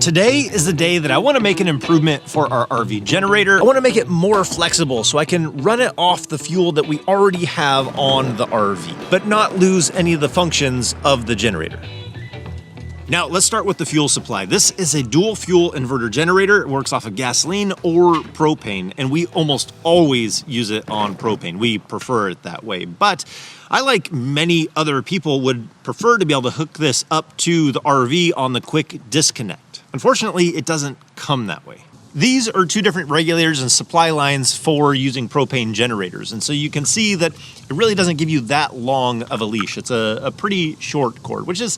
Today is the day that I want to make an improvement for our RV generator. I want to make it more flexible so I can run it off the fuel that we already have on the RV, but not lose any of the functions of the generator. Now, let's start with the fuel supply. This is a dual fuel inverter generator. It works off of gasoline or propane, and we almost always use it on propane. We prefer it that way, but I, like many other people, would prefer to be able to hook this up to the RV on the quick disconnect. Unfortunately, it doesn't come that way. These are two different regulators and supply lines for using propane generators. And so you can see that it really doesn't give you that long of a leash. It's a pretty short cord, which is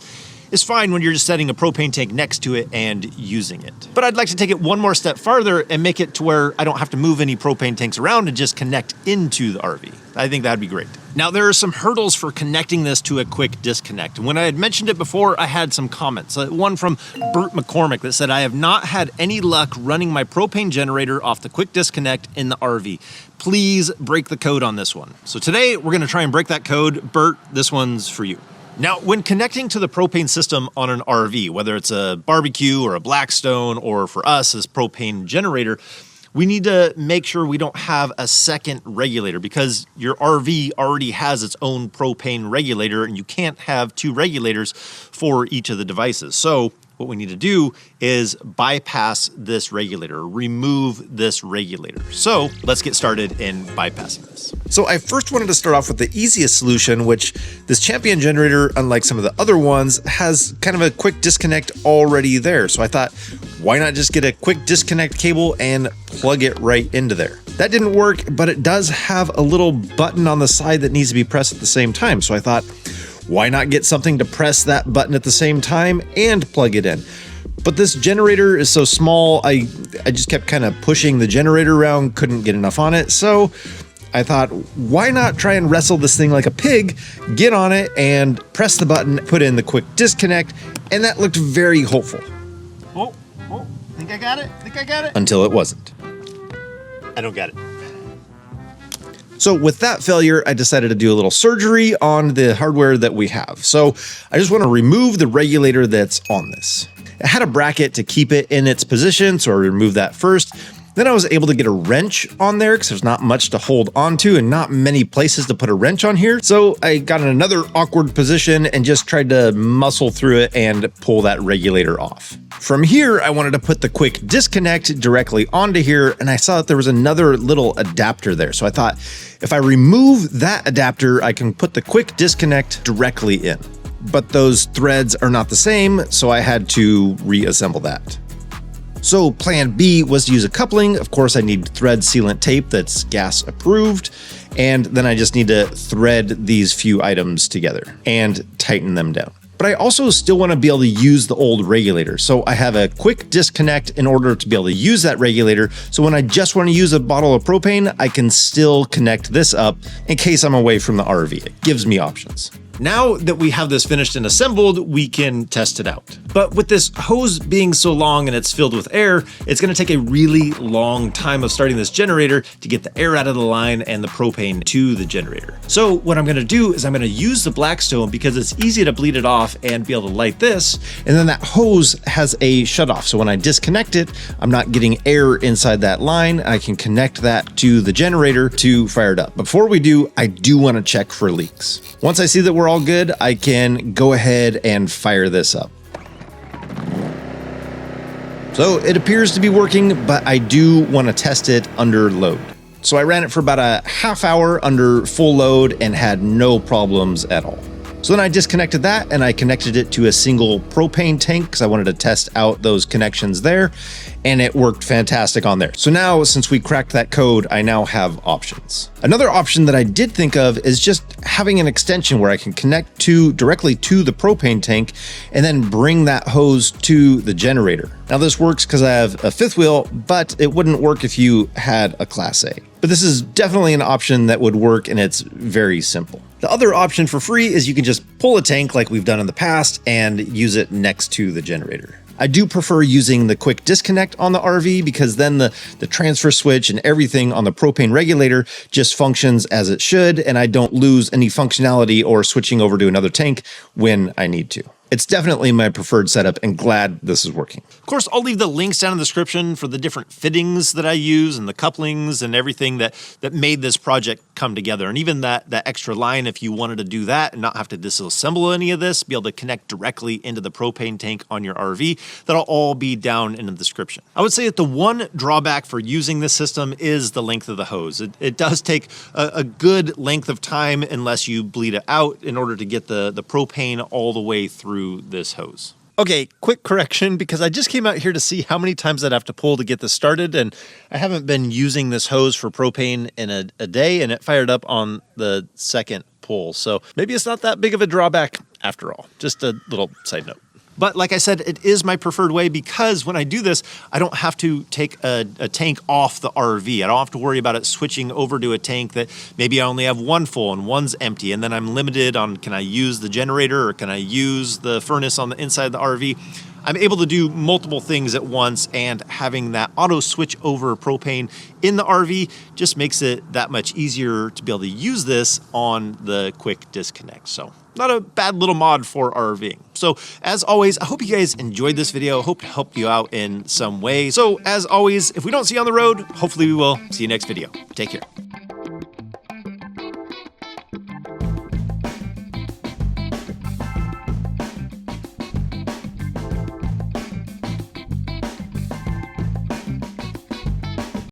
fine when you're just setting a propane tank next to it and using it. But I'd like to take it one more step farther and make it to where I don't have to move any propane tanks around and just connect into the RV. I think that'd be great. Now, there are some hurdles for connecting this to a quick disconnect. When I had mentioned it before, I had some comments. One from Bert McCormick that said, I have not had any luck running my propane generator off the quick disconnect in the RV. Please break the code on this one. So today we're gonna try and break that code. Bert, this one's for you. Now, when connecting to the propane system on an RV, whether it's a barbecue or a Blackstone, or for us, this propane generator, we need to make sure we don't have a second regulator because your RV already has its own propane regulator and you can't have two regulators for each of the devices. So what we need to do is bypass this regulator, remove this regulator. So let's get started in bypassing this. So I first wanted to start off with the easiest solution, which this Champion generator, unlike some of the other ones, has kind of a quick disconnect already there. So I thought, why not just get a quick disconnect cable and plug it right into there? That didn't work, but it does have a little button on the side that needs to be pressed at the same time. So I thought, why not get something to press that button at the same time and plug it in? But this generator is so small, I just kept kind of pushing the generator around, couldn't get enough on it. So I thought, why not try and wrestle this thing like a pig, get on it and press the button, put in the quick disconnect, and that looked very hopeful. Oh, think I got it? Until it wasn't. I don't get it. So with that failure, I decided to do a little surgery on the hardware that we have. So I just want to remove the regulator that's on this. It had a bracket to keep it in its position, so I removed that first. Then I was able to get a wrench on there because there's not much to hold onto and not many places to put a wrench on here. So I got in another awkward position and just tried to muscle through it and pull that regulator off. From here, I wanted to put the quick disconnect directly onto here, and I saw that there was another little adapter there. So I thought, if I remove that adapter, I can put the quick disconnect directly in. But those threads are not the same, so I had to reassemble that. So plan B was to use a coupling. Of course, I need thread sealant tape that's gas approved. And then I just need to thread these few items together and tighten them down. But I also still want to be able to use the old regulator. So I have a quick disconnect in order to be able to use that regulator. So when I just want to use a bottle of propane, I can still connect this up in case I'm away from the RV. It gives me options. Now that we have this finished and assembled, we can test it out. But with this hose being so long and it's filled with air, it's gonna take a really long time of starting this generator to get the air out of the line and the propane to the generator. So what I'm gonna do is I'm gonna use the Blackstone because it's easy to bleed it off and be able to light this. And then that hose has a shutoff. So when I disconnect it, I'm not getting air inside that line. I can connect that to the generator to fire it up. Before we do, I do wanna check for leaks. Once I see that we're all good, I can go ahead and fire this up. So it appears to be working, but I do want to test it under load. So I ran it for about a half hour under full load and had no problems at all. So then I disconnected that and I connected it to a single propane tank because I wanted to test out those connections there, and it worked fantastic on there. So now, since we cracked that code, I now have options. Another option that I did think of is just having an extension where I can connect directly to the propane tank and then bring that hose to the generator. Now this works because I have a fifth wheel, but it wouldn't work if you had a Class A. But this is definitely an option that would work, and it's very simple. The other option for free is you can just pull a tank like we've done in the past and use it next to the generator. I do prefer using the quick disconnect on the RV because then the transfer switch and everything on the propane regulator just functions as it should, and I don't lose any functionality or switching over to another tank when I need to. It's definitely my preferred setup and glad this is working. Of course, I'll leave the links down in the description for the different fittings that I use and the couplings and everything that made this project come together. And even that extra line, if you wanted to do that and not have to disassemble any of this, be able to connect directly into the propane tank on your RV, that'll all be down in the description. I would say that the one drawback for using this system is the length of the hose. It does take a good length of time unless you bleed it out in order to get the propane all the way through this hose. Okay, quick correction, because I just came out here to see how many times I'd have to pull to get this started, and I haven't been using this hose for propane in a day, and it fired up on the second pull. So maybe it's not that big of a drawback after all. Just a little side note. But like I said, it is my preferred way because when I do this, I don't have to take a tank off the RV. I don't have to worry about it switching over to a tank that maybe I only have one full and one's empty. And then I'm limited on, can I use the generator or can I use the furnace on the inside of the RV? I'm able to do multiple things at once, and having that auto switch over propane in the RV just makes it that much easier to be able to use this on the quick disconnect. So not a bad little mod for RVing. So as always, I hope you guys enjoyed this video. I hope to help you out in some way. So as always, if we don't see you on the road, hopefully we will see you next video. Take care.